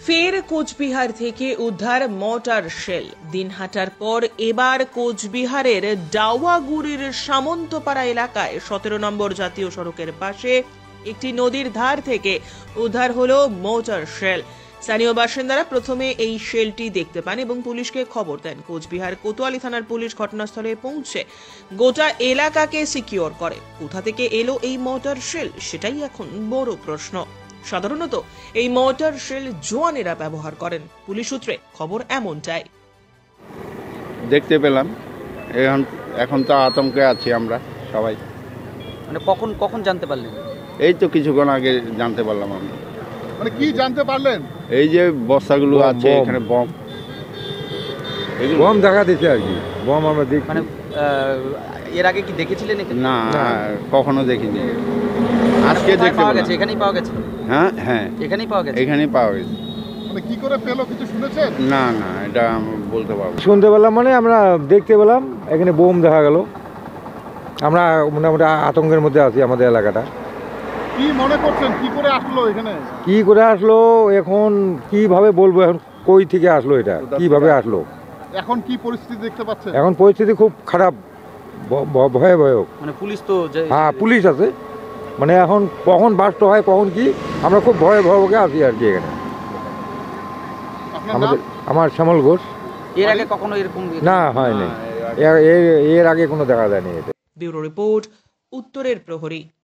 ফের কোচবিহার থেকে উদ্ধার মর্টার শেল। দিনহাটার পর এবার কোচবিহারের ডাওয়াগুড়ির সামন্তপাড়া এলাকায় 17 নম্বর জাতীয় সড়কের পাশে একটি নদীর ধার থেকে উদ্ধার হলো মর্টার শেল। স্থানীয় বাসিন্দারা প্রথমে এই শেলটি দেখতে পান এবং পুলিশকে খবর দেন। কোচবিহার কোতোয়ালি থানার পুলিশ ঘটনাস্থলে পৌঁছে গোটা এলাকাকে সিকিউর করে। কোথা থেকে এলো এই মর্টার শেল, সেটাই এখন বড় প্রশ্ন। সাধারণত এই মর্টার শেল জওয়ানেরা ব্যবহার করেন। পুলিশ সূত্রে খবর এমনটাই। দেখতে পেলাম, এখন তো আতঙ্কে আছি আমরা সবাই। মানে কখন জানতে পারলেন? এই তো কিছুক্ষণ আগে জানতে পারলাম আমরা। মানে কি জানতে পারলেন? এই যে বস্তাগুলো আছে এখানে বম দেখা দিচ্ছে আর কি। বম আমরা দেখি মানে এর আগে কি দেখেছিলেন এখানে? না, কখনো দেখিনি। আজকে কোথায় দেখতে পাওয়া পেলাম। গেছে? এখানেই পাওয়া গেছে? হ্যাঁ হ্যাঁ, এখানেই পাওয়া গেছে? এখানেই পাওয়া গেছে। মানে কি করে পেলো কিছু শুনেছেন? না না, এটা আমি বলতে পারবো না। শুনতে পেলাম, মানে আমরা দেখতে পেলাম এখানে বোম দেখা গেল। আমরা মোটামুটি আতঙ্কের মধ্যে আছি আমাদের এলাকাটা। কি মনে করছেন কি করে আসলো এখানে? কি করে আসলো এখন কিভাবে বলবো, এখন কই থেকে আসলো, এটা কিভাবে আসলো। এখন কি পরিস্থিতি দেখতে পাচ্ছেন? এখন পরিস্থিতি খুব খারাপ, ভয়াবহ। মানে পুলিশ তো হ্যাঁ, পুলিশ আছে। মানে এখন কখন বাস্ট হয় কখন কি, আমরা খুব ভয়াবহকে আছি আর কি এখানে। আপনার নাম? আমাদের আমার শ্যামল ঘোষ। এর আগে কখনো এরকম না, হয়নি। এর আগে কোনো দেখা যায়নি এটা। ব্যুরো রিপোর্ট, উত্তরের প্রহরী।